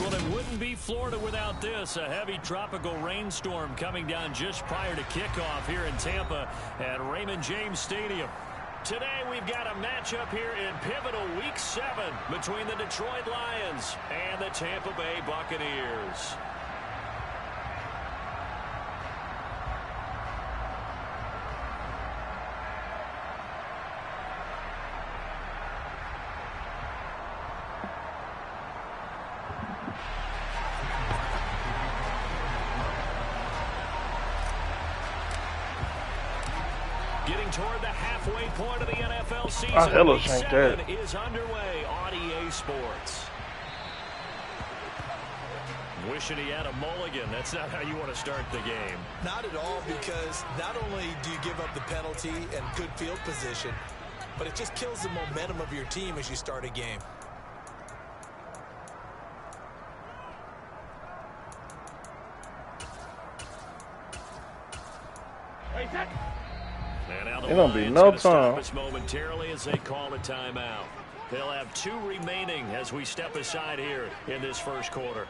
Well, it wouldn't be Florida without this. A heavy tropical rainstorm coming down just prior to kickoff here in Tampa at Raymond James Stadium. Today we've got a matchup here in pivotal Week 7 between the Detroit Lions and the Tampa Bay Buccaneers. Getting toward the halfway point of the NFL season, Week 7 is underway on EA Sports. Wishing he had a mulligan. That's not how you want to start the game. Not at all, because not only do you give up the penalty and good field position, but it just kills the momentum of your team as you start a game. It don't be no time. Momentarily as they call a timeout. They'll have 2 remaining as we step aside here in this first quarter.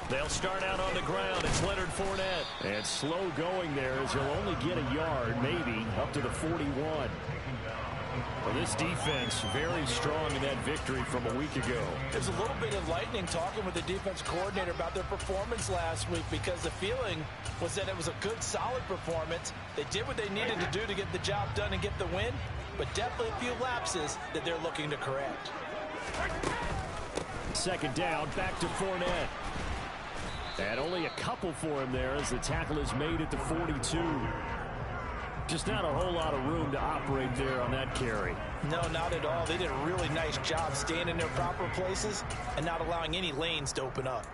They'll start out on the ground. It's Leonard Fournette. And slow going there as he'll only get a yard, maybe, up to the 41. Well, this defense very strong in that victory from a week ago. There's a little bit of lightning talking with the defense coordinator about their performance last week, because the feeling was that it was a good, solid performance. They did what they needed to do to get the job done and get the win, but definitely a few lapses that they're looking to correct. Second down, back to Fournette. And only a couple for him there as the tackle is made at the 42. Just not a whole lot of room to operate there on that carry. No, not at all. They did a really nice job staying in their proper places and not allowing any lanes to open up.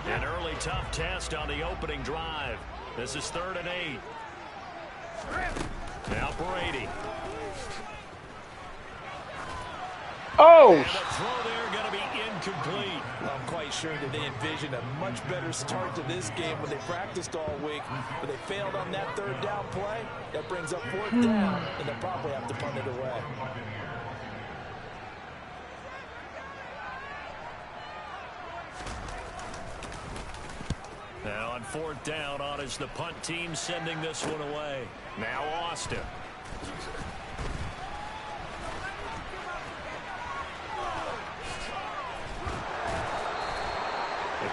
An early tough test on the opening drive. This is 3rd and 8. Now Brady. Oh! And the throw there going to be incomplete. I'm quite sure that they envisioned a much better start to this game when they practiced all week, but they failed on that 3rd down play. That brings up 4th down, and they'll probably have to punt it away. Now on 4th down, on is the punt team sending this one away. Now Austin.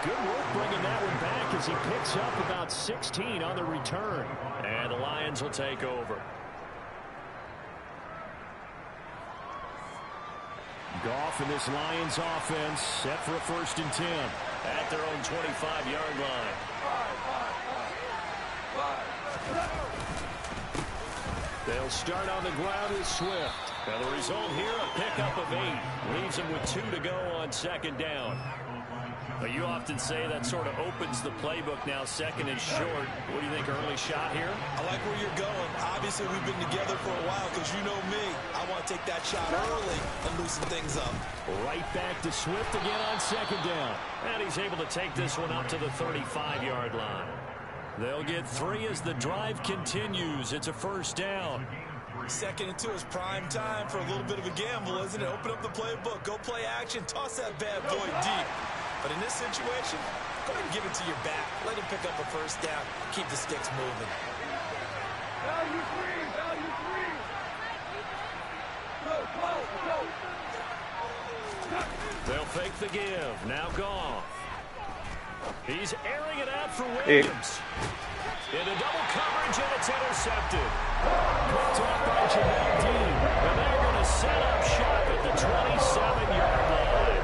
Good work bringing that one back as he picks up about 16 on the return. And the Lions will take over. Goff and this Lions offense set for a 1st and 10 at their own 25-yard line. They'll start on the ground with Swift. Now the result here, a pickup of 8. Leaves them with 2 to go on 2nd down. But you often say that sort of opens the playbook now, 2nd and short. What do you think, early shot here? I like where you're going. Obviously, we've been together for a while because you know me. I want to take that shot early and loosen things up. Right back to Swift again on 2nd down. And he's able to take this one up to the 35-yard line. They'll get 3 as the drive continues. It's a 1st down. 2nd and 2 is prime time for a little bit of a gamble, isn't it? Open up the playbook. Go play action. Toss that bad boy deep. But in this situation, go ahead and give it to your back. Let him pick up a 1st down. Keep the sticks moving. Value free. Value free. Go, go, go. They'll fake the give. Now Goff. He's airing it out for Williams. Into double coverage, and it's intercepted. Picked up by Jamel Dean. And they're going to set up shop at the 27-yard line.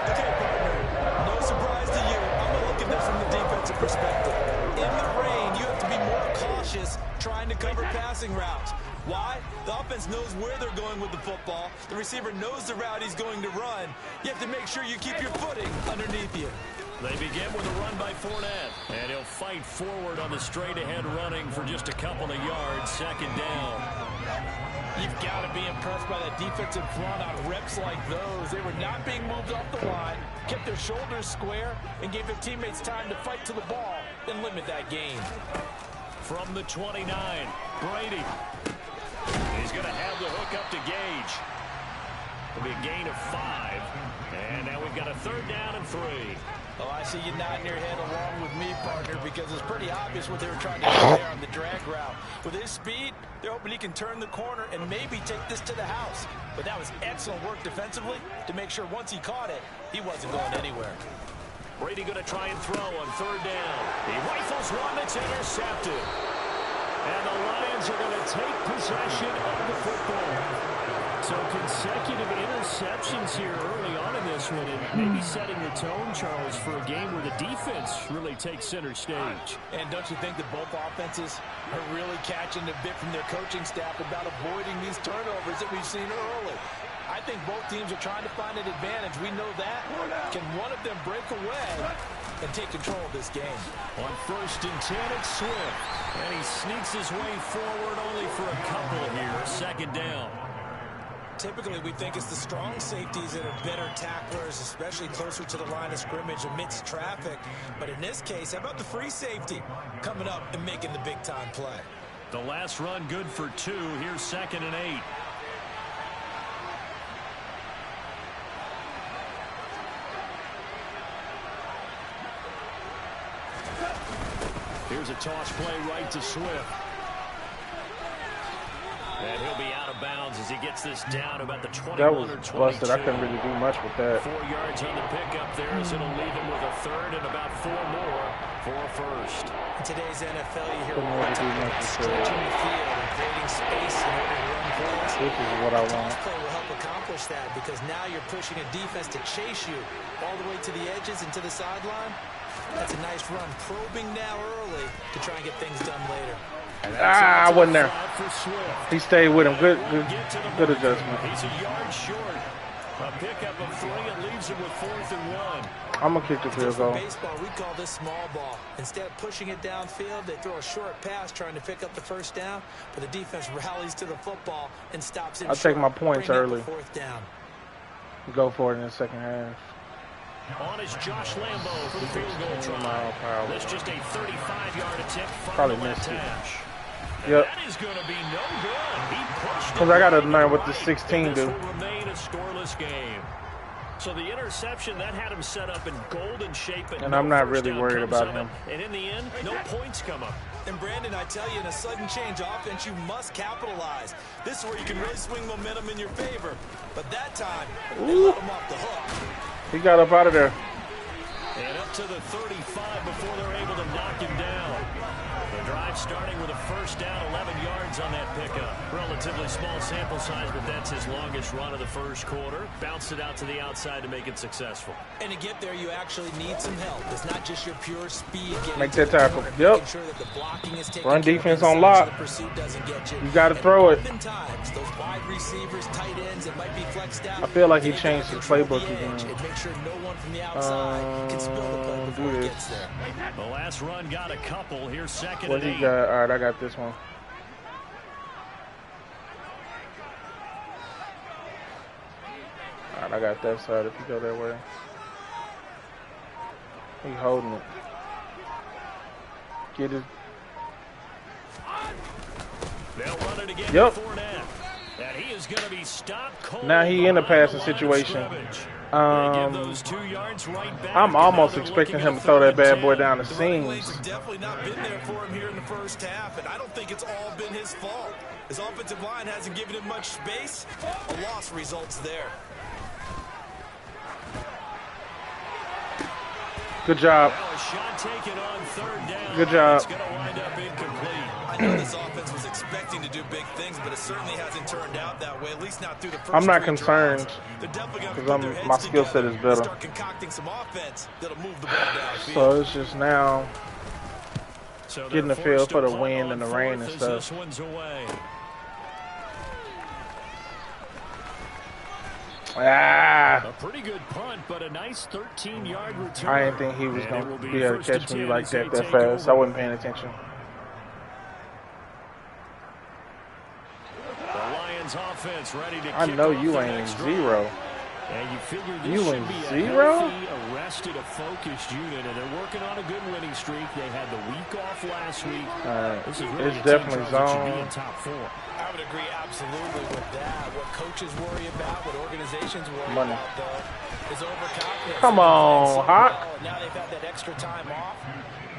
Okay, partner, no surprise to you. I'm going to look at this from the defensive perspective. In the rain, you have to be more cautious trying to cover passing routes. Why? The offense knows where they're going with the football. The receiver knows the route he's going to run. You have to make sure you keep your footing underneath you. They begin with a run by Fournette. And he'll fight forward on the straight-ahead running for just a couple of yards. 2nd down. You've got to be impressed by that defensive front on reps like those. They were not being moved off the line, kept their shoulders square, and gave their teammates time to fight to the ball and limit that gain. From the 29, Brady. He's going to have the hook up to Gage. It'll be a gain of 5. And now we've got a 3rd down and 3. Oh, I see you nodding your head along with me, partner, because it's pretty obvious what they were trying to do there on the drag route. With his speed, they're hoping he can turn the corner and maybe take this to the house. But that was excellent work defensively to make sure once he caught it, he wasn't going anywhere. Brady going to try and throw on 3rd down. He rifles one that's intercepted. And the Lions are going to take possession of the football. So consecutive interceptions here early on in this one, and maybe setting the tone, Charles, for a game where the defense really takes center stage. And don't you think that both offenses are really catching a bit from their coaching staff about avoiding these turnovers that we've seen early? I think both teams are trying to find an advantage. We know that. Can one of them break away and take control of this game? On 1st and 10, it's Swift. And he sneaks his way forward only for a couple here. 2nd down. Typically, we think it's the strong safeties that are better tacklers, especially closer to the line of scrimmage amidst traffic. But in this case, how about the free safety coming up and making the big-time play? The last run good for 2. Here's 2nd and 8. Here's a toss play right to Swift. And he'll be out of bounds as he gets this down about the 21 or 22. That was busted. I couldn't really do much with that. 4 yards on the pickup there as it'll leave him with a 3rd and about 4 more for a 1st. In today's NFL, you hear all the time about stretching the field and creating space in order to run plays. This is what I want. Toss play will help accomplish that because now you're pushing a defense to chase you all the way to the edges and to the sideline. That's a nice run, probing now early to try and get things done later. I wasn't there. He stayed with him. Good adjustment. He's a yard short. A pickup of 3. It leaves him with 4th and 1. I'm going to kick the field goal. Baseball, we call this small ball. Instead of pushing it downfield, they throw a short pass trying to pick up the 1st down, but the defense rallies to the football and stops it. I'll take my points early. 4th down. Go for it in the 2nd half. On is Josh Lambo for the field goal try. That's just a 35-yard attempt from probably the left missed it. hash. Yep. That is going to be no good. He pushed it. Because I got to learn what the 16 do. This will remain a scoreless game. So the interception, that had him set up in golden shape. And I'm not really worried about him. And in the end, no points come up. And Brandon, I tell you, in a sudden change offense, you must capitalize. This is where you can really swing momentum in your favor. But that time, they let him off the hook. He got up out of there. And up to the 35 before they're able to knock him down. The drive starting with a 1st down, 11 yards on that pickup. Relatively small sample size, but that's his longest run of the 1st quarter. Bounced it out to the outside to make it successful. And to get there, you actually need some help. It's not just your pure speed. Make that tackle. Yep. Sure that the blocking is run defense on lock. You got to throw it. Oftentimes, those wide receivers, tight ends, it might be flexed out. I feel like he changed his playbook again. Make sure no one from the outside can spill the play before he gets there. The last run got a couple. Here's 2nd What and he 8. got? All right, I got this one. All right, I got that side if you go that way. He holding it. Get it. They'll run it again. Yep. And he is going to be stopped cold. Now he in a passing situation. I'm almost expecting him to throw that bad boy down the seams. Definitely not been there for him here in the 1st half, and I don't think it's all been his fault. His offensive line hasn't given him much space. A loss results there. Good job. Well, a shot taken on 3rd down. Good job. It's going to wind up incomplete. I know this offense was expecting to do big things, but it certainly hasn't turned out that way, at least not through the first I'm not 3 concerned because my skill set is better. Start concocting some offense that'll move the ball downfield. So it's just now getting the feel for the wind and the rain and stuff. This one's away. A pretty good punt, but a nice 13-yard return. I didn't think he was going to be able to catch me like that fast. I wasn't paying attention. The Lions offense ready to I kick know off you the ain't next drive. zero. And you figure this You should in be a zero? healthy, arrested, a focused unit, and they're working on a good winning streak. They had the week off last week. This is really It's a team, definitely Charles, that should be zone. in top 4. I would agree absolutely with that. What coaches worry about, what organizations worry Money. about, though, is overconfidence. Come on, Hawk. And now they've had that extra time off,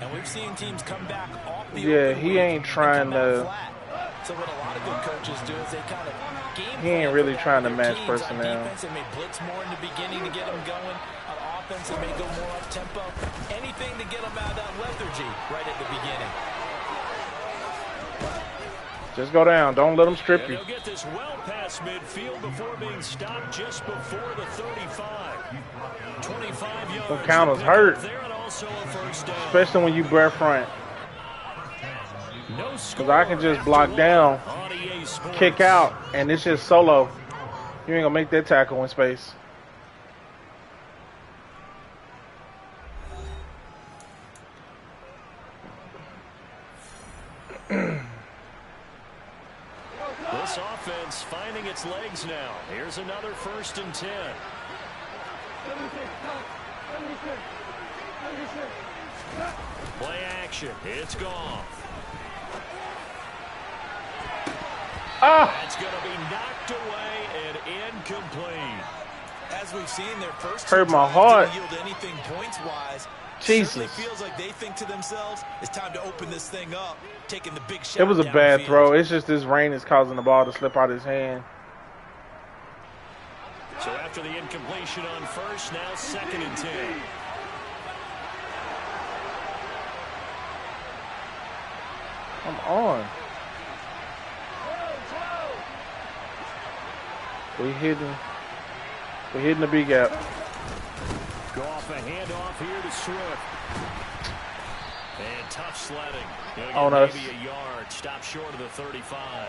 and we've seen teams come back off the Yeah, open he week ain't and trying come out to. flat. So what a lot of good coaches do is they kind of game He ain't plan really for that trying to with their match teams. personnel. On defense, they may blitz more in the beginning to get them going. On offense, they may go more up tempo. Anything to get them out of that lethargy right at the beginning. Just go down. Don't let him strip And you. they'll get this well past midfield before being stopped just before the 35. 25 yards. Them counters hurt, There and also a first down. especially when you bare front. No Because I can just block after down, one on EA Sports. kick out, and it's just solo. You ain't gonna make that tackle in space. This offense finding its legs now. Here's another 1st and 10. 76. Play action. It's gone. That's going to be knocked away and incomplete. As we've seen, their first Hurt two my drives heart. didn't yield anything points-wise. Jesus. Certainly feels like they think to themselves, it's time to open this thing up, taking the big shot. It was a bad downfield. throw. It's just this rain is causing the ball to slip out of his hand. So after the incompletion on first, now 2nd and 10. Come on. We're hitting the B gap. Go off a handoff here to Swift. And tough sledding. Gonna On get us. maybe a yard. Stop short of the 35.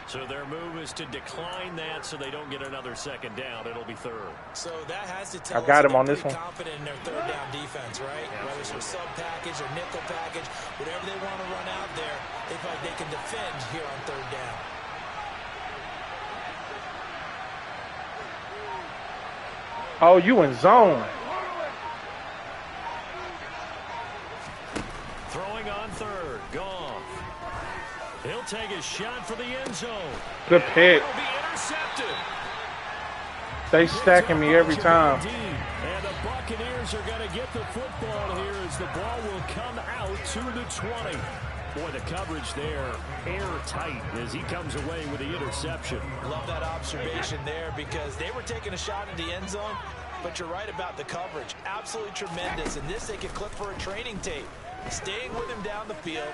So their move is to decline that so they don't get another 2nd down. It'll be 3rd. So that has to tell I got us him on they're this pretty one. confident in their 3rd down defense, right? Whether it's a sub package or nickel package, whatever they want to run out there, they feel like they can defend here on 3rd down. Oh, you in zone. Throwing on 3rd. Goff. He'll take a shot for the end zone. Good pick. It'll be intercepted. They stacking me every time. And the Buccaneers are going to get the football here as the ball will come out to the 20. Boy, the coverage there, airtight as he comes away with the interception. Love that observation there because they were taking a shot at the end zone, but you're right about the coverage. Absolutely tremendous. And this they could clip for a training tape. Staying with him down the field,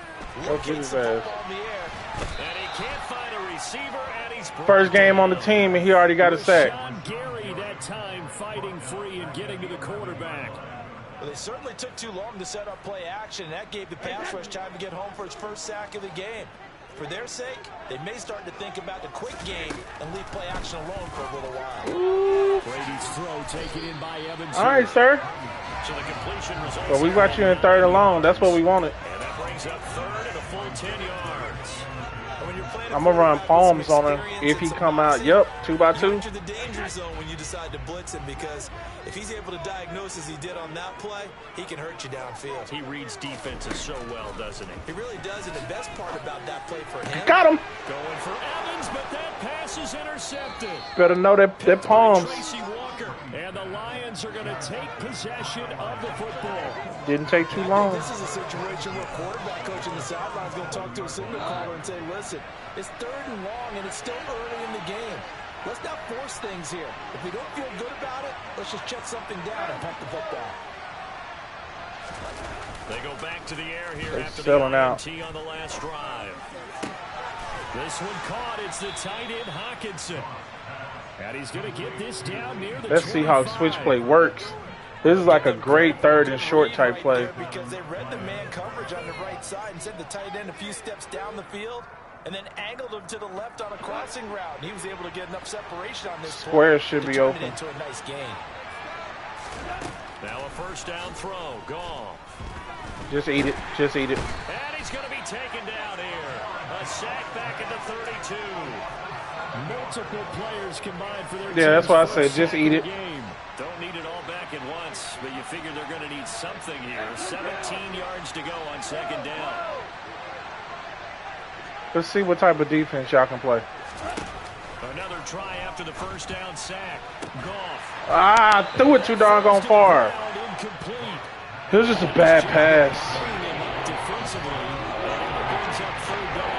looking his the ass. football in the air. And he can't find a receiver, and he's First game on the team, and he already got a sack. Sean Gary that time fighting free and getting to the quarterback. Well, they certainly took too long to set up play action, and that gave the pass rush time to get home for his first sack of the game. For their sake, they may start to think about the quick game and leave play action alone for a little while. Brady's throw taken in by Evans. All right, sir. So the completion results. Well, we got you in 3rd and long. That's what we wanted. And that brings up 3rd and a full 10 yards. When you're playing a I'm gonna run quarterback with palms some on him experience if he and some come out. moxie, Yep, 2x2. you enter the danger zone when you decide to blitz him because if he's able to diagnose as he did on that play, he can hurt you downfield. He reads defenses so well, doesn't he? He really does, and the best part about that play for him. Got him. Going for Evans, but that pass is intercepted. Better know that palms. Tracy Walker, and the Lions are going to take possession of the football. Didn't take too I long. think this is a situation where quarterback coach in the sideline is going to talk to a signal caller and say, listen, it's 3rd and long, and it's still early in the game. Let's not force things here. If we don't feel good about it, let's just check something down and punt the football. They go back to the air here They're after selling the out. INT on the last drive. This one caught. It's the tight end Hawkinson. And he's going to get this down near the Let's see how 25. switch play works. This is like a great 3rd and short type play. Because they read the man coverage on the right side and sent the tight end a few steps down the field and then angled him to the left on a crossing route. And he was able to get enough separation on this Square play should to be turn open. it into a nice gain. Now a first down throw. Gone. Just eat it. Just eat it. And he's going to be taken down here. A A sack back at the 32. Multiple players combined for their Yeah, that's why I said just eat it. Don't need it all back at once, but you figure they're going to need something here. 17 yards to go on second down. Let's see what type of defense y'all can play. Another try after the first down sack. Goff. Ah, I threw it too doggone far. Incomplete. It was just a bad pass. Defensively, brings up third down.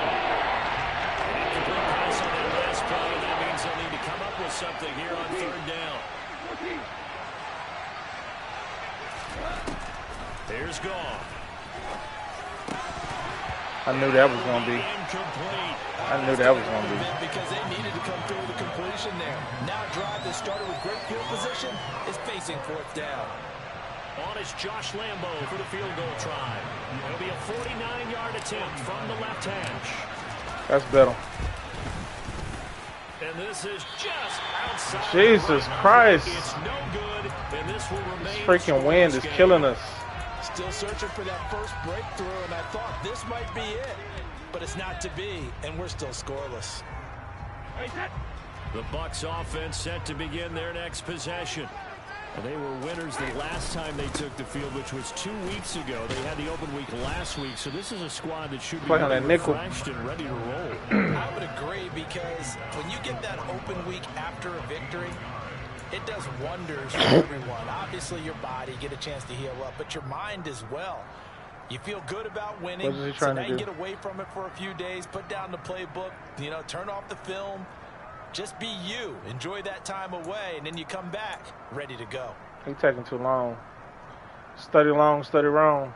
An incomplete pass on that last play, and that means they'll need to come up with something here on third down. Here's Goff. I knew that was going to be. I knew that was going to be. Because they needed to come through with a completion there. Now a drive that started with great field position is facing fourth down. On is Josh Lambo for the field goal try. It'll be a 49-yard attempt from the left hash. That's better. And this is just outside. Jesus Christ. It's no good, and this will remain. This freaking wind is killing us. Still searching for that first breakthrough, and I thought this might be it. But it's not to be, and we're still scoreless. The Bucks offense set to begin their next possession. Well, they were winners the last time they took the field, which was 2 weeks ago. They had the open week last week, so this is a squad that should be refreshed and ready to roll. I would agree, because when you get that open week after a victory, it does wonders for everyone. Obviously, your body, get a chance to heal up, but your mind as well. You feel good about winning, so now you get away from it for a few days, put down the playbook, you know, turn off the film. Just be you. Enjoy that time away, and then you come back ready to go. He taking too long. Study long, study wrong.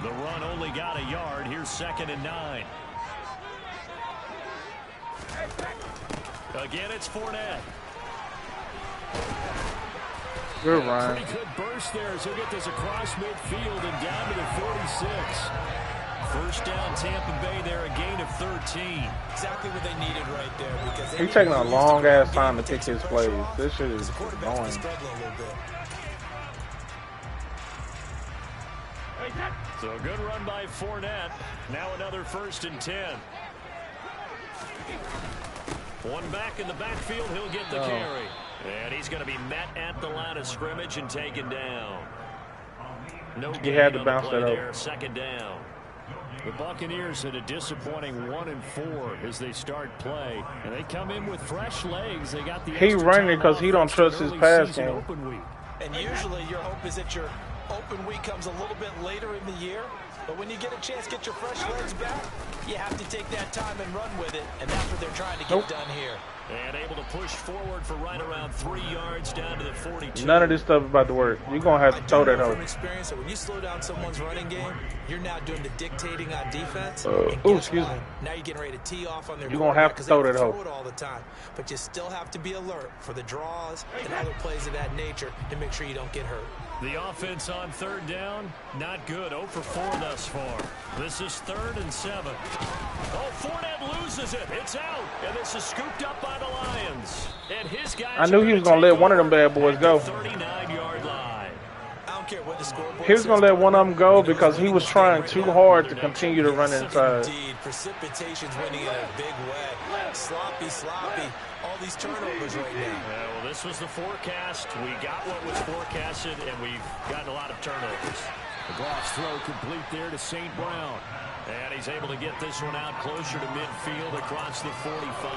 The run only got a yard. Here's 2nd and 9. Again, it's Fournette. Good run. Pretty good burst there as he'll get this across midfield and down to the 46. First down, Tampa Bay there, a gain of 13. Exactly what they needed right there. Because He's taking a long ass time to pick his plays. This shit is annoying. So a good run by Fournette. Now another 1st and 10. One back in the backfield, he'll get the carry. And he's going to be met at the line of scrimmage and taken down. No He had to bounce that there. 2nd down. The Buccaneers had a disappointing 1-4 as they start play, and they come in with fresh legs. They got the he running because he don't trust his pass game. And usually your hope is that your open week comes a little bit later in the year. But when you get a chance to get your fresh legs back, you have to take that time and run with it. And that's what they're trying to get done here. And able to push forward for right around 3 yards down to the 42. None of this stuff is about to work. You're going to have to throw that over. From experience that when you slow down someone's running game, you're now doing the dictating on defense. Excuse me. Now you're getting ready to tee off on their You're going to have to throw that over. all the time. But you still have to be alert for the draws and other plays of that nature to make sure you don't get hurt. The offense on 3rd down, not good. 0 for 4 thus far. This is 3rd and 7. Oh, Fournette loses it. It's out. And this is scooped up by the Lions. And his guys I knew he was going to let one of them bad boys go. 39-yard line. I don't care what the scoreboard He was going to let one of them go because he was trying too hard to continue to run inside. Indeed, precipitation's winning in a big way. Sloppy. All these turnovers right now. Well, this was the forecast. We got what was forecasted, and we've gotten a lot of turnovers. The Goff's throw complete there to St. Brown. And he's able to get this one out closer to midfield across the 45.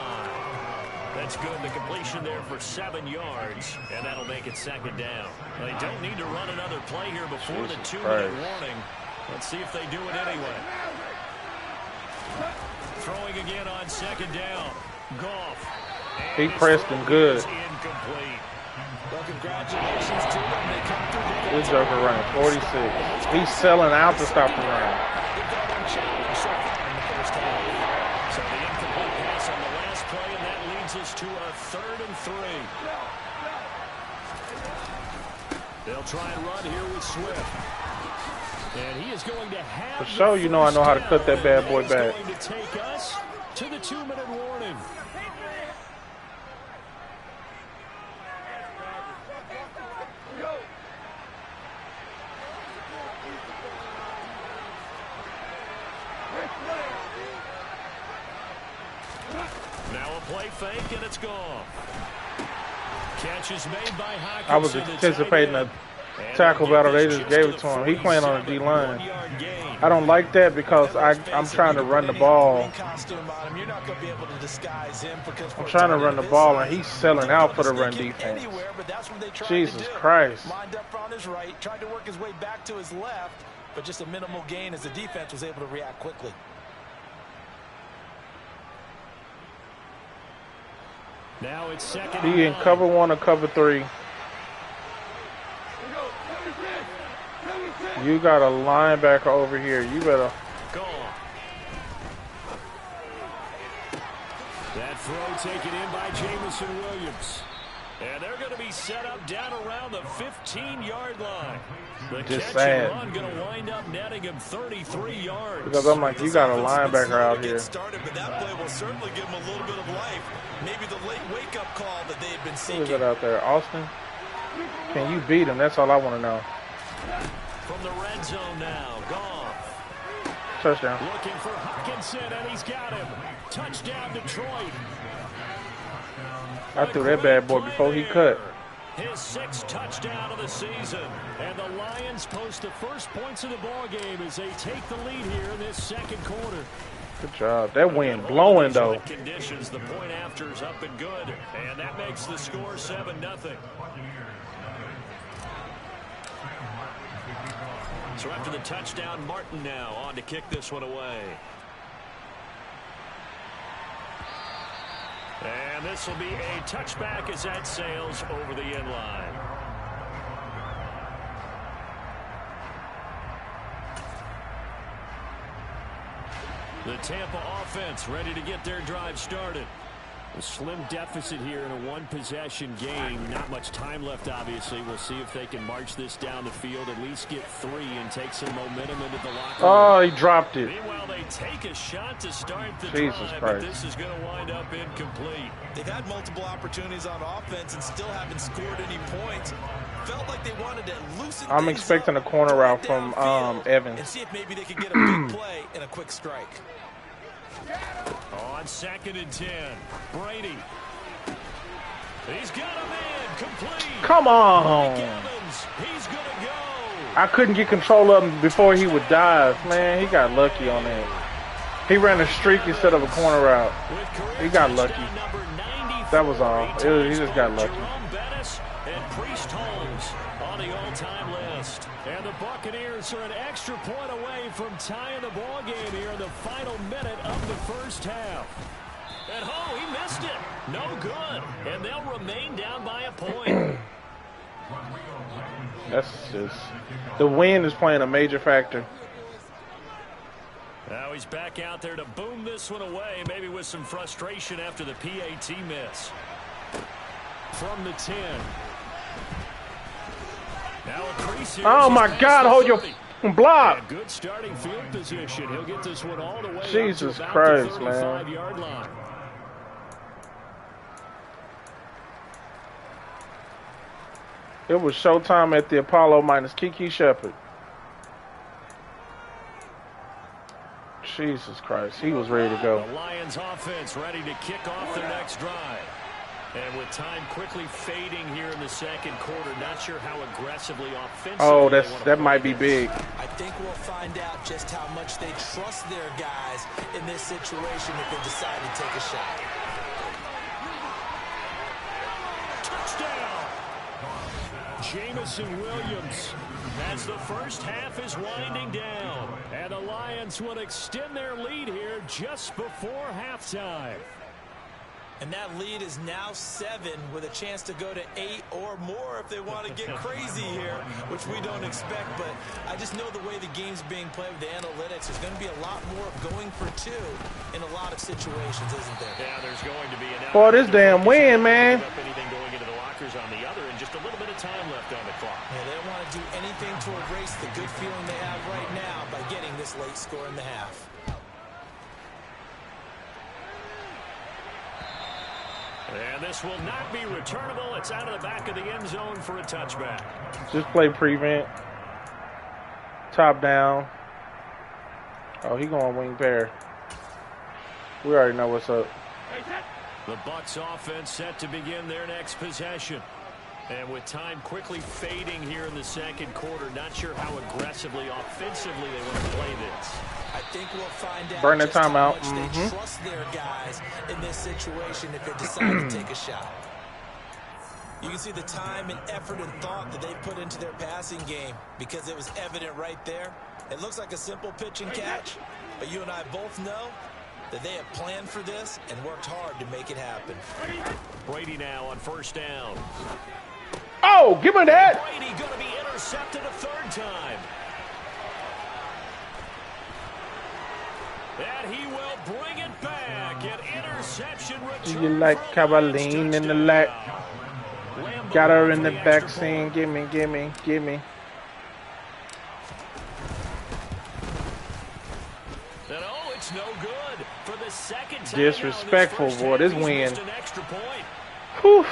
That's good. The completion there for 7 yards, and that'll make it 2nd down. They don't need to run another play here before the 2-minute warning. Let's see if they do it anyway. Throwing again on 2nd down. Goff. He pressed him good. Incomplete. Well, congratulations to them. They come through. This joker running 46. He's selling out to stop the run. So the incomplete pass on the last play, and that leads us to a 3rd and 3. They'll try and run here with Swift. And he is going to have For sure, you know I know how to cut that bad boy back. Going to take us to the 2-minute warning. Now a play fake, and it's gone. Catch is made by Hawkins. I was anticipating a tackle battle. They just gave it to him. He playing on the D-line. I don't like that because I'm trying to run the ball. I'm trying to run the ball, and he's selling out for the run defense. Jesus Christ. Lined up on his right, tried to work his way back to his left, but just a minimal gain as the defense was able to react quickly. Now it's second. He in cover 1 or cover 3. You got a linebacker over here. You better. Go. That throw taken in by Jamison Williams. And they're going to be set up down around the 15-yard line. The Just catch sad. and run going to wind up netting him 33 yards. Because I'm like, you got a linebacker out here. Started, but that play will certainly give him a little bit of life. Maybe the late wake-up call that they had been seeking. Who is it out there? Austin? Can you beat him? That's all I want to know. From the red zone now, Goff. Touchdown. Looking for Hawkinson, and he's got him. Touchdown, Detroit. I threw that bad boy before he cut. His 6th touchdown of the season. And the Lions post the first points of the ball game as they take the lead here in this second quarter. Good job. That wind blowing, though. Conditions, the point after is up and good. And that makes the score 7-0. So after the touchdown, Martin now on to kick this one away. And this will be a touchback as that sails over the end line. The Tampa offense ready to get their drive started. A slim deficit here in a one-possession game. Not much time left, obviously. We'll see if they can march this down the field, at least get 3 and take some momentum into the locker room. Oh, he dropped it. Meanwhile, they take a shot to start the Jesus drive, Christ. but this is going to wind up incomplete. They've had multiple opportunities on offense and still haven't scored any points. Felt like they wanted to loosen I'm things expecting a up, corner drive route from downfield, Evans. and see if maybe they could get a big play and a quick strike. On 2nd and 10, Brady. He's got a man complete. Come on. Evans, he's going to go. I couldn't get control of him before he would dive. Man, he got lucky on that. He ran a streak instead of a corner route. He got lucky. That was all. He just got lucky. And Priest Holmes on the all-time list. And the Buccaneers are an extra point away from tying the ball game here in the final minute of the first half. And oh, he missed it. No good. And they'll remain down by a point. That's just... The wind is playing a major factor. Now he's back out there to boom this one away, maybe with some frustration after the PAT miss. From the 10. Now a crease here. Oh, my God. Hold your block. And good starting field position. He'll get this one all the way Jesus up to Christ, about the man. 35-yard line. It was showtime at the Apollo minus Kiki Shepard. Jesus Christ. He was ready to go. The Lions offense ready to kick off their next drive. And with time quickly fading here in the second quarter, not sure how aggressively offensively. Oh, that might be big. I think we'll find out just how much they trust their guys in this situation if they decide to take a shot. Touchdown! Jamison Williams, as the first half is winding down. And the Lions will extend their lead here just before halftime. And that lead is now 7 with a chance to go to 8 or more if they want to get crazy here, which we don't expect. But I just know the way the game's being played with the analytics, there's going to be a lot more going for 2 in a lot of situations, isn't there? Yeah, there's going to be an Boy, this damn win, man. anything going into the lockers on the other and just a little bit of time left on the clock. Yeah, they don't want to do anything to erase the good feeling they have right now by getting this late score in the half. And this will not be returnable. It's out of the back of the end zone for a touchback. Just play prevent. Top down. Oh, he going wing pair. We already know what's up. The Bucks offense set to begin their next possession. And with time quickly fading here in the second quarter, not sure how aggressively, offensively they want to play this. I think we'll find out Burn the just how timeout. much they trust their guys in this situation if they decide to take a shot. You can see the time and effort and thought that they put into their passing game because it was evident right there. It looks like a simple pitch and catch, but you and I both know that they have planned for this and worked hard to make it happen. Brady now on first down. Oh, give me that. Brady going to be intercepted a third time. And he will bring it back. An interception return. Do you like Cavaline in the lap? Got her in the back saying, gimme, gimme, gimme. And oh, it's no good. For the second time Disrespectful, now, boy. This win. an extra point. Whew.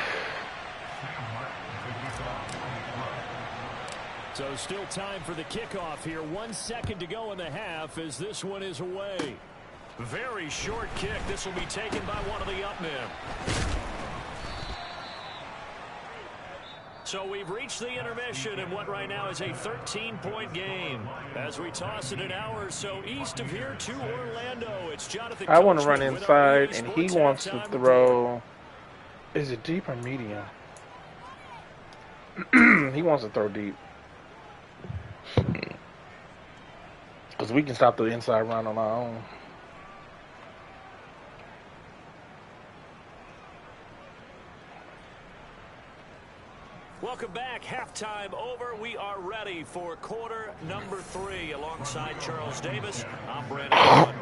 So still time for the kickoff here. 1 second to go in the half as this one is away. Very short kick. This will be taken by one of the up men. So we've reached the intermission in what right now is a 13-point game. As we toss it an hour or so east of here to Orlando, it's Jonathan. I want to run inside, and he wants to throw. Is it deep or medium? He wants to throw deep. Because we can stop the inside run on our own. Welcome back. Halftime over. We are ready for quarter number 3 alongside Charles Davis. I'm Brandon Wood.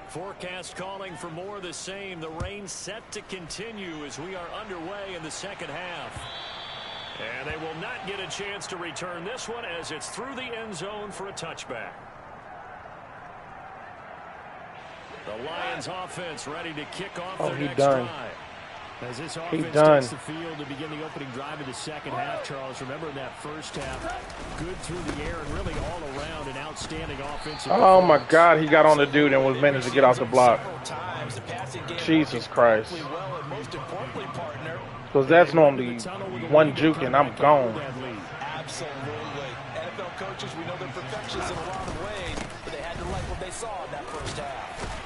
Forecast calling for more of the same. The rain set to continue as we are underway in the second half. And they will not get a chance to return this one as it's through the end zone for a touchback. The Lions offense ready to kick off their next drive. As this offense takes the field to begin the opening drive of the second half, Charles, remember in that first half, good through the air and really all around an outstanding offensive. Oh my God, he got on the dude and was managed to get off the block. Jesus Christ. Because that's normally one juke and I'm gone. Absolutely. NFL coaches, we know they're perfectionists in a lot of ways, but they had to like what they saw in that first half.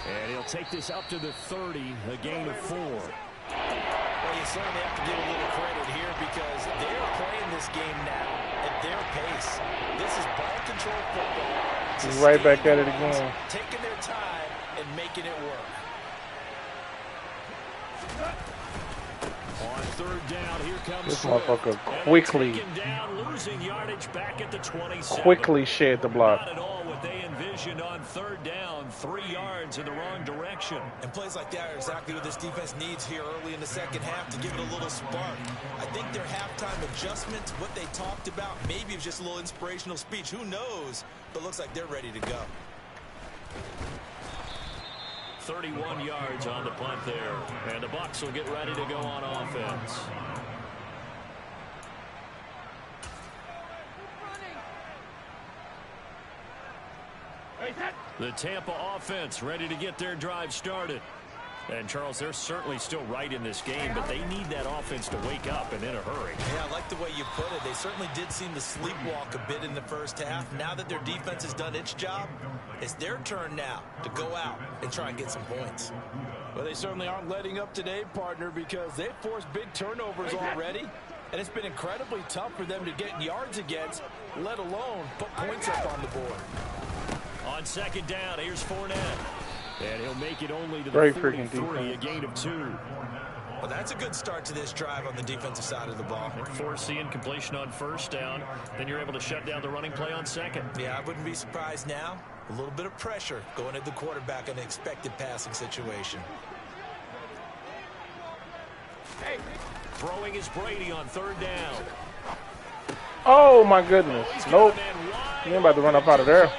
And he'll take this up to the 30, a gain of 4. Well, you certainly have to give a little credit here because they're playing this game now at their pace. This is ball control football. He's right back at it again. Taking their time and making it work. On third down, here comes this motherfucker quickly shed the block. Not at all what they envisioned on third down, 3 yards in the wrong direction. And plays like that are exactly what this defense needs here early in the second half to give it a little spark. I think their halftime adjustments, what they talked about, maybe it was just a little inspirational speech. Who knows? But looks like they're ready to go. 31 yards on the punt there. And the Bucks will get ready to go on offense. The Tampa offense ready to get their drive started. And, Charles, they're certainly still right in this game, but they need that offense to wake up and in a hurry. Yeah, I like the way you put it. They certainly did seem to sleepwalk a bit in the first half. Now that their defense has done its job, it's their turn now to go out and try and get some points. Well, they certainly aren't letting up today, partner, because they've forced big turnovers already. And it's been incredibly tough for them to get yards against, let alone put points up on the board. On second down, here's Fournette. And he'll make it only to Very the 33, a gain of 2. Well, that's a good start to this drive on the defensive side of the ball. Forcing completion on first down, then you're able to shut down the running play on second. Yeah, I wouldn't be surprised now. A little bit of pressure going at the quarterback in an expected passing situation. Hey. Throwing is Brady on third down. Oh my goodness. Nope. He ain't about to run up out of there.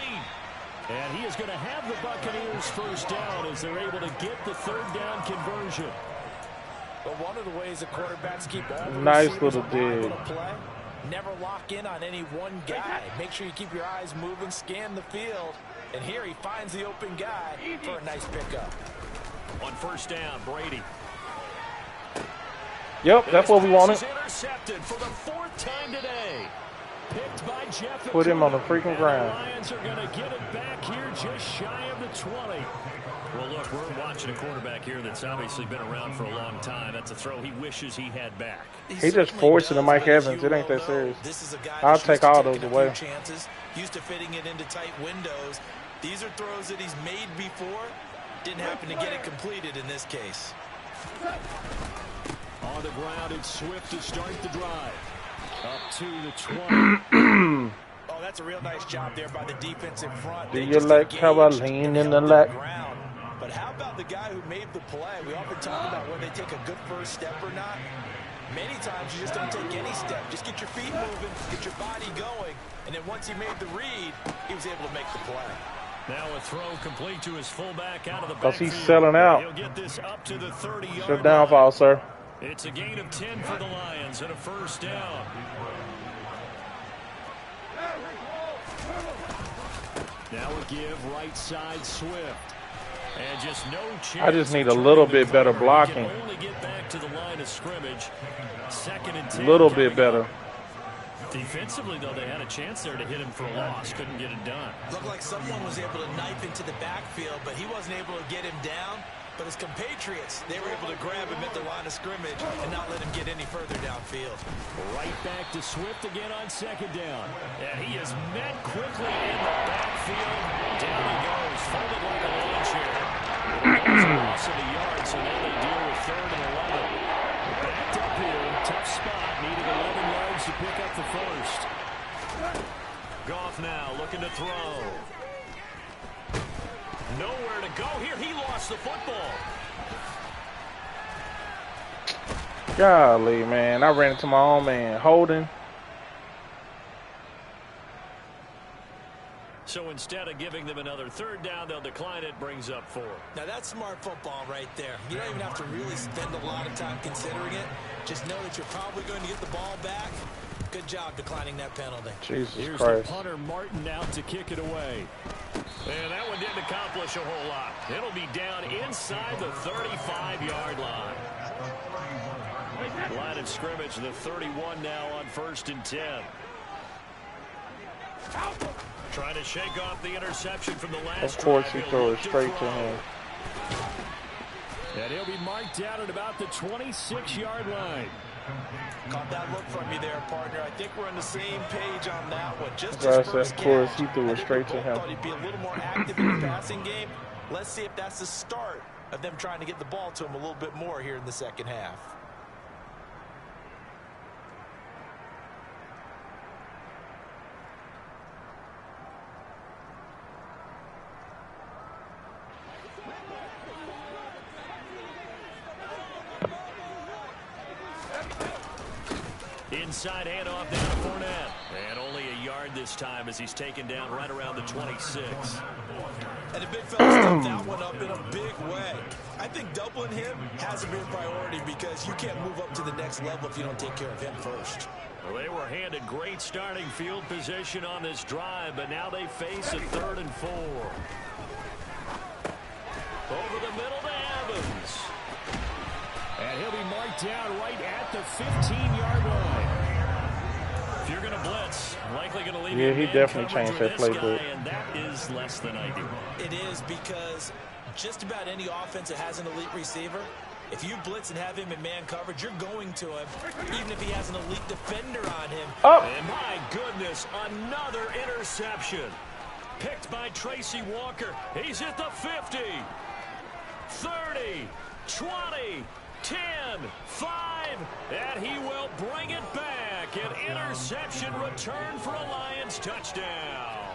And he is going to have the Buccaneers first down as they're able to get the third down conversion. But one of the ways the quarterbacks keep all the nice receivers little dig. Play, never lock in on any one guy. Make sure you keep your eyes moving, scan the field. And here he finds the open guy for a nice pickup. On first down, Brady. Yep, that's what we wanted. Intercepted for the 4th time today. Picked by Jeff. Put him on the freaking ground. The Lions are going to get it back here just shy of the 20. Well, look, we're watching a quarterback here that's obviously been around for a long time. That's a throw he wishes he had back. He just forcing the Mike Evans. It ain't that serious. I'll take all those away. Used to fitting it into tight windows. These are throws that he's made before. Didn't happen to get it completed in this case. On the ground, it's Swift to start the drive. Up to the 20. Oh, that's a real nice job there by the defense in front. Do you like how I lean in the leg? But how about the guy who made the play? We often talk about when they take a good first step or not. Many times you just don't take any step. Just get your feet moving, get your body going. And then once he made the read, he was able to make the play. Now a throw complete to his fullback out of the backfield. Because he's selling out. He'll get this up to the 30-yard line. Downfall, sir. It's a gain of 10 for the Lions and a first down. Now a give right side Swift. And just no chance. I just need a little bit better blocking. Only get back to the line of scrimmage. 2nd and 10. A little bit better. Defensively, though, they had a chance there to hit him for a loss. Couldn't get it done. Looked like someone was able to knife into the backfield, but he wasn't able to get him down. But his compatriots, they were able to grab him at the line of scrimmage and not let him get any further downfield. Right back to Swift again on 2nd down. And he is met quickly in the backfield. Down he goes, folded like a lawn chair. Loss of the yard, so now they deal with 3rd and 11. Backed up here, tough spot, needed 11 yards to pick up the first. Goff now looking to throw. Nowhere to go here. He lost the football. Golly, man. I ran into my own man. Holding. So instead of giving them another 3rd down, they'll decline it. Brings up 4. Now that's smart football right there. You don't even have to really spend a lot of time considering it. Just know that you're probably going to get the ball back. Good job declining that penalty. Jesus Here's Christ. The punter Martin out to kick it away. And that one didn't accomplish a whole lot. It'll be down inside the 35-yard line. Line of scrimmage, the 31 now on 1st and 10. Trying to shake off the interception from the last. Of course, he threw it straight to him. And he'll be marked down at about the 26-yard line. Caught that look from you there, partner. I think we're on the same page on that one. Just of course, he threw it straight to him. Thought he'd be a little more active in the passing game. Let's see if that's the start of them trying to get the ball to him a little bit more here in the 2nd half. Inside handoff down to Fournette. And only a yard this time as he's taken down right around the 26. And the big fella stepped that one up in a big way. I think doubling him has to be a priority because you can't move up to the next level if you don't take care of him first. Well, they were handed great starting field position on this drive, but now they face a 3rd and 4. Over the middle to Evans. And he'll be marked down right at the 15-yard line. If you're going to blitz, likely going to leave. Yeah, he definitely changed that playbook. And that is less than ideal. It is because just about any offense that has an elite receiver, if you blitz and have him in man coverage, you're going to him, even if he has an elite defender on him. Oh. And my goodness, another interception. Picked by Tracy Walker. He's at the 50, 30, 20, 10, 5, and he will bring it back. An interception return for a Lions touchdown.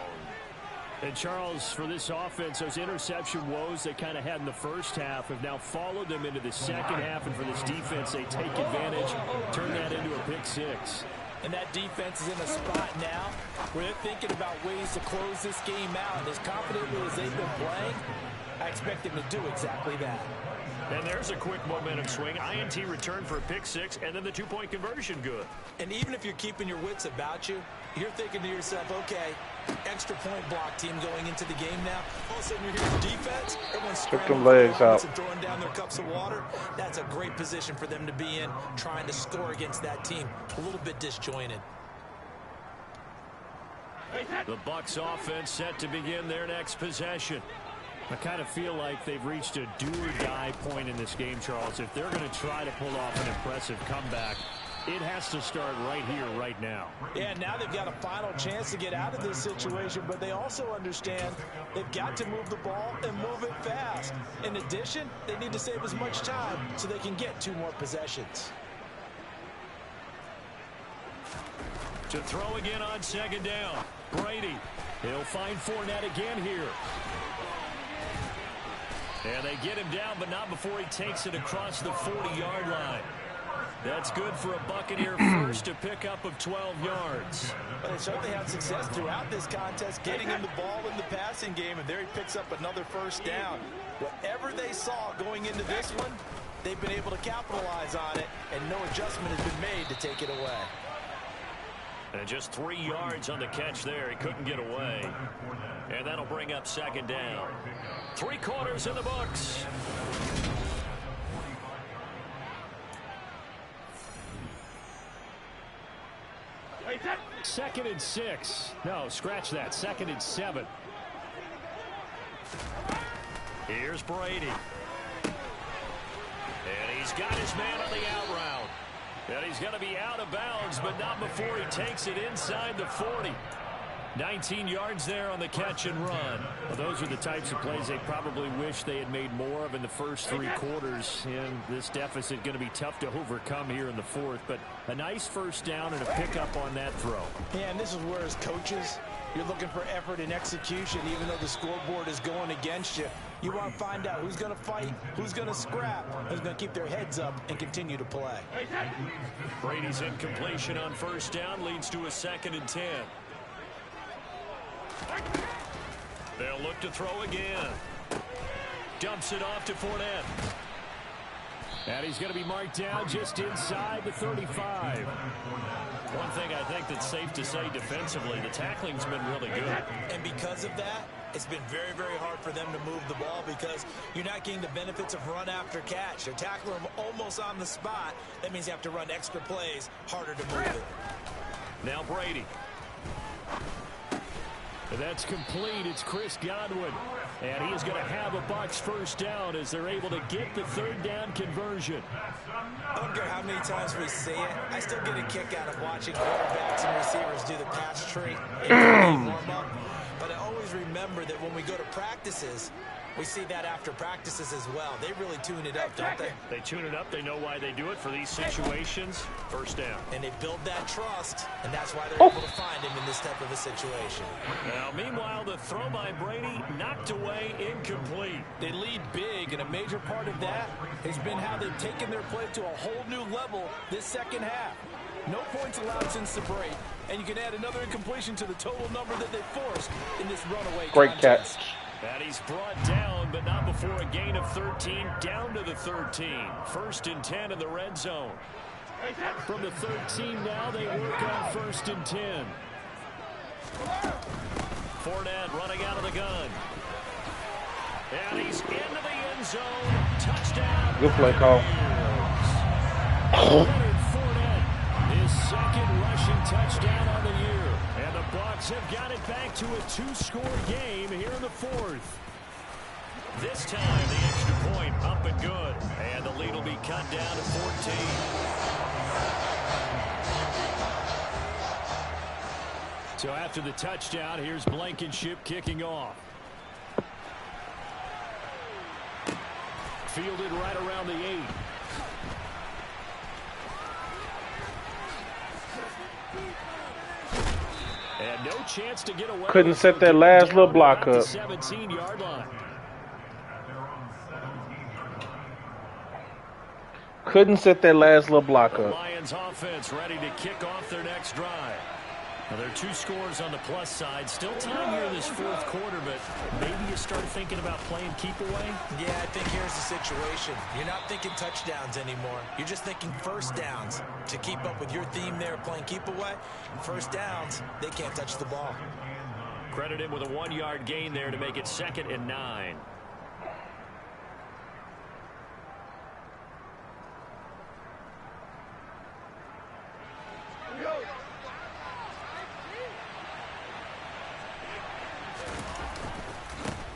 And Charles, for this offense, those interception woes they kind of had in the first half have now followed them into the second half. And for this defense, they take advantage, turn that into a pick 6. And that defense is in a spot now where they're thinking about ways to close this game out. And as confidently as they've been playing, I expect them to do exactly that. And there's a quick momentum swing. INT return for a pick 6, and then the 2-point conversion good. And even if you're keeping your wits about you, you're thinking to yourself, okay, extra point block team going into the game now. All of a sudden, you're here for defense. Everyone's scrambling legs out and throwing down their cups of water. That's a great position for them to be in, trying to score against that team. A little bit disjointed. The Bucks offense set to begin their next possession. I kind of feel like they've reached a do-or-die point in this game, Charles. If they're going to try to pull off an impressive comeback, it has to start right here, right now. Yeah, now they've got a final chance to get out of this situation, but they also understand they've got to move the ball and move it fast. In addition, they need to save as much time so they can get 2 more possessions. To throw again on second down. Brady. He'll find Fournette again here. And they get him down, but not before he takes it across the 40-yard line. That's good for a Buccaneer first to pick up of 12 yards. But they certainly had success throughout this contest, getting him the ball in the passing game, and there he picks up another first down. Whatever they saw going into this one, they've been able to capitalize on it, and no adjustment has been made to take it away. And just 3 yards on the catch there. He couldn't get away. And that'll bring up second down. 3 quarters in the books. Second and 6. No, scratch that. Second and 7. Here's Brady. And he's got his man on the out route. And he's going to be out of bounds, but not before he takes it inside the 40. 19 yards there on the catch and run. Well, those are the types of plays they probably wish they had made more of in the first 3 quarters. And this deficit going to be tough to overcome here in the 4th. But a nice first down and a pickup on that throw. Yeah, and this is where, as coaches, you're looking for effort and execution, even though the scoreboard is going against you. You want to find out who's going to fight, who's going to scrap, who's going to keep their heads up and continue to play. Brady's incompletion on first down leads to a 2nd and 10. They'll look to throw again. Dumps it off to Fournette. And he's going to be marked down just inside the 35. One thing I think that's safe to say defensively, the tackling's been really good. And because of that, it's been very, very hard for them to move the ball because you're not getting the benefits of run after catch. They're tackling them almost on the spot. That means you have to run extra plays, harder to move it. Now Brady. And that's complete. It's Chris Godwin. And he is going to have a Bucks first down as they're able to get the 3rd down conversion. I don't care how many times we see it. I still get a kick out of watching quarterbacks and receivers do the pass tree in warm-up. But I always remember that when we go to practices, we see that after practices as well. They really tune it up, don't they? They tune it up. They know why they do it for these situations. First down. And they build that trust, and that's why they're able to find him in this type of a situation. Now, meanwhile, the throw by Brady knocked away, incomplete. They lead big, and a major part of that has been how they've taken their play to a whole new level this second half. No points allowed since the break, and you can add another incompletion to the total number that they forced in this runaway Great contest. catch. And he's brought down, but not before a gain of 13, down to the 13. 1st and 10 in the red zone. From the 13 now, they work on 1st and 10. Fournette running out of the gun. And he's into the end zone. Touchdown. Good play call. His 2nd rushing touchdown on the year. And the Bucks have got it back to a 2-score game here in the 4th. This time, the extra point up and good. And the lead will be cut down to 14. So after the touchdown, here's Blankenship kicking off. Fielded right around the 8. And no chance to get away. Couldn't set that last little block up. 17-yard line. Couldn't set that last little block up. Lions offense ready to kick off their next drive. Well, there are 2 scores on the plus side. Still time here in this 4th quarter, but maybe you start thinking about playing keep away? Yeah, I think here's the situation. You're not thinking touchdowns anymore. You're just thinking first downs. To keep up with your theme there, playing keep away, first downs, they can't touch the ball. Credit him with a 1-yard gain there to make it 2nd and 9.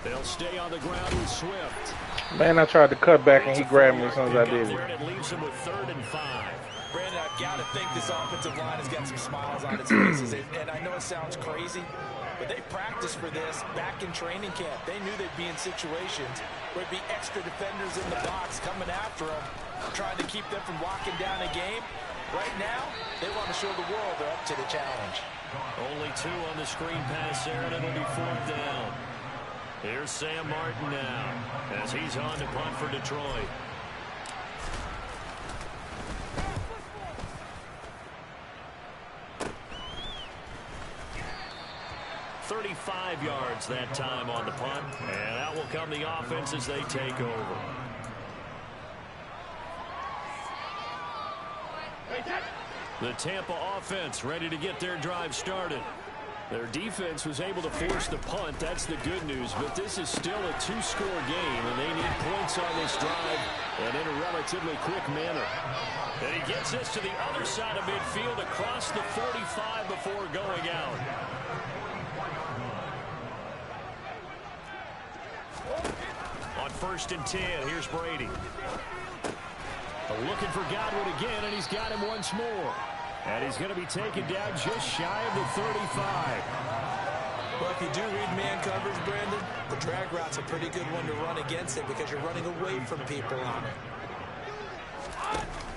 They'll stay on the ground with Swift. Man, I tried to cut back and he grabbed me as soon as I did it. It leaves him with 3rd and 5. Brandon, I've got to think this offensive line has got some smiles on its faces. And I know it sounds crazy, but they practiced for this back in training camp. They knew they'd be in situations where it'd be extra defenders in the box coming after them, trying to keep them from locking down a game. Right now, they want to show the world they're up to the challenge. Only 2 on the screen pass there, and it'll be 4th down. Here's Sam Martin now as he's on to punt for Detroit. "35 yards that time on the punt, and out will come the offense as they take over. The Tampa offense ready to get their drive started. Their defense was able to force the punt. That's the good news. But this is still a 2-score game, and they need points on this drive and in a relatively quick manner. And he gets this to the other side of midfield across the 45 before going out. On 1st and 10, here's Brady. Looking for Godwin again, and he's got him once more. And he's going to be taken down just shy of the 35. Well, if you do read man coverage, Brandon, the drag route's a pretty good one to run against it because you're running away from people on it.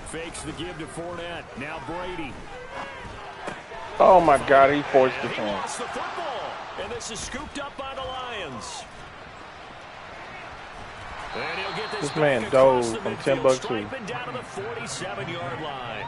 Fakes the give to Fournette. Now Brady. Oh, my God, he forced the He turn. lost the football, and this is scooped up by the Lions. And he'll get This back man across dove the from midfield, Timbuktu. striping down to the 47-yard line.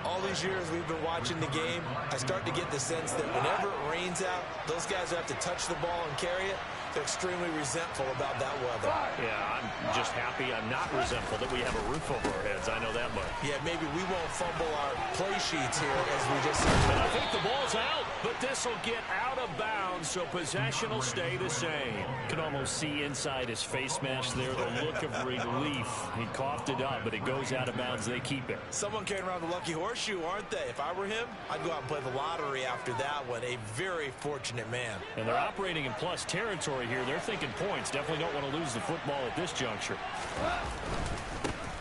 All these years we've been watching the game, I start to get the sense that whenever it rains out, those guys who have to touch the ball and carry it, they're extremely resentful about that weather. Yeah, I'm just happy I'm not resentful that we have a roof over our heads. I know that much. Yeah, maybe we won't fumble our play sheets here as we just said. And I think the ball's out, but this will get out of bounds, so possession will stay the same. You can almost see inside his face mask there the look of relief. He coughed it up, but it goes out of bounds. They keep it. Someone carrying around the lucky horseshoe, aren't they? If I were him, I'd go out and play the lottery after that one. A very fortunate man. And they're operating in plus territory here. They're thinking points. Definitely don't want to lose the football at this juncture.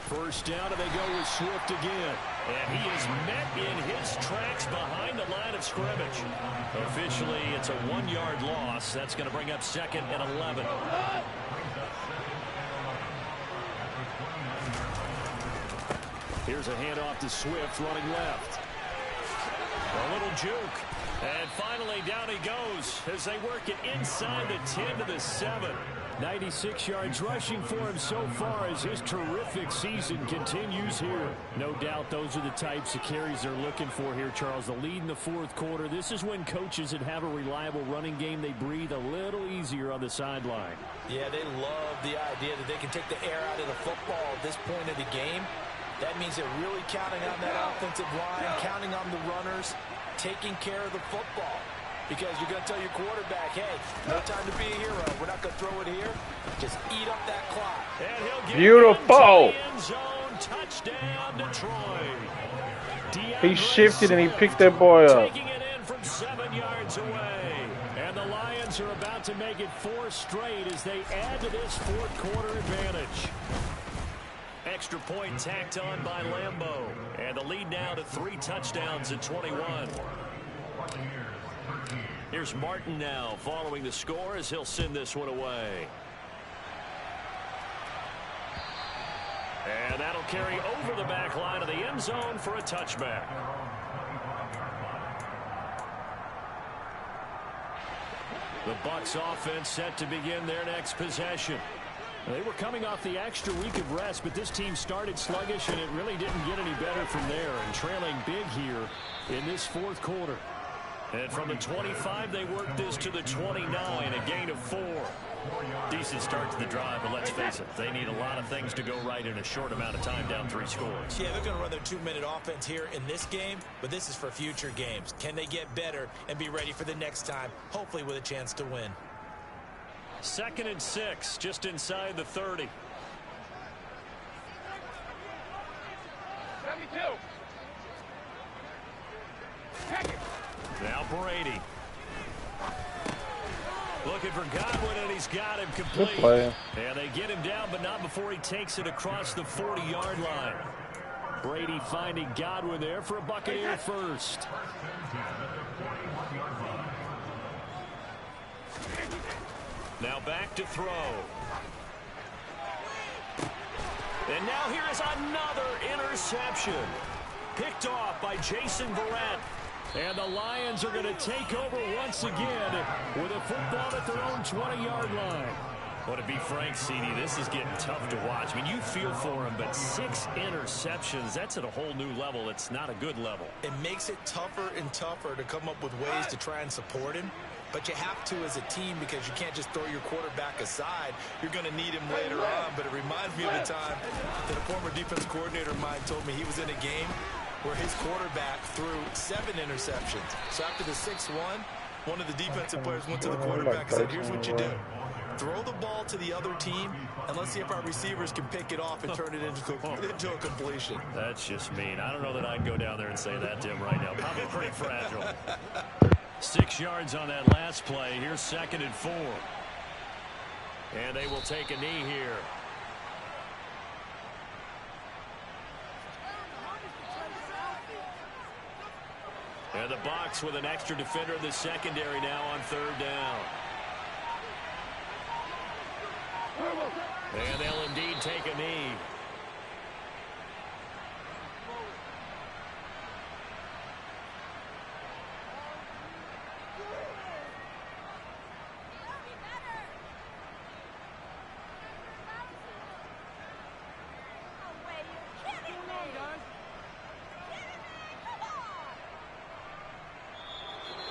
First down, and they go with Swift again. And he is met in his tracks behind the line of scrimmage. Officially, it's a 1-yard loss. That's going to bring up 2nd and 11. Here's a handoff to Swift running left. A little juke. And finally, down he goes as they work it inside the 10 to the 7. 96 yards rushing for him so far as his terrific season continues here. No doubt those are the types of carries they're looking for here, Charles. The lead in the 4th quarter. This is when coaches that have a reliable running game, they breathe a little easier on the sideline. Yeah, they love the idea that they can take the air out of the football at this point of the game. That means they're really counting on that offensive line, counting on the runners, taking care of the football. Because you're going to tell your quarterback, hey, no time to be a hero. We're not going to throw it here. Just eat up that clock. And he'll get Beautiful. end zone. Touchdown, Detroit. He shifted and he picked that boy up. Taking it in from 7 yards away. And the Lions are about to make it 4 straight as they add to this 4th quarter advantage. Extra point tacked on by Lambeau. And the lead now to 3 touchdowns at 21. Here's Martin now following the score as he'll send this one away. And that'll carry over the back line of the end zone for a touchback. The Bucks offense set to begin their next possession. They were coming off the extra week of rest, but this team started sluggish, and it really didn't get any better from there, and trailing big here in this 4th quarter. And from the 25, they work this to the 29, a gain of 4. Decent start to the drive, but let's face it, they need a lot of things to go right in a short amount of time, down 3 scores. Yeah, they're going to run their 2-minute offense here in this game, but this is for future games. Can they get better and be ready for the next time, hopefully with a chance to win? 2nd and 6, just inside the 30. 72. Check it. Now Brady. Looking for Godwin, and he's got him complete. Good play. And they get him down, but not before he takes it across the 40-yard line. Brady finding Godwin there for a Buccaneer first. Now back to throw. And now here is another interception. Picked off by Jason Verrett. And the Lions are going to take over once again with a football at their own 20-yard line. Well, to be frank, CD, this is getting tough to watch. I mean, you feel for him, but 6 interceptions, that's at a whole new level. It's not a good level. It makes it tougher and tougher to come up with ways to try and support him. But you have to as a team because you can't just throw your quarterback aside. You're going to need him later on. But it reminds me of the time that a former defense coordinator of mine told me he was in a game where his quarterback threw 7 interceptions. So after the 6-1, one of the defensive players went to the quarterback and said, here's what you do. Throw the ball to the other team, and let's see if our receivers can pick it off and turn it into a completion. That's just mean. I don't know that I'd go down there and say that to him right now. Probably pretty fragile. 6 yards on that last play. Here's 2nd and 4. And they will take a knee here. And the Bucks with an extra defender in the secondary now on 3rd down. And they'll indeed take a knee.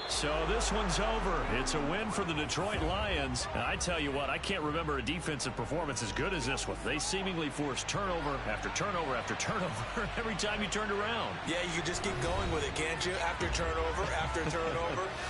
So this one's over. It's a win for the Detroit Lions. And I tell you what, I can't remember a defensive performance as good as this one. They seemingly forced turnover after turnover after turnover every time you turned around. Yeah, you can just keep going with it, can't you? After turnover, after turnover.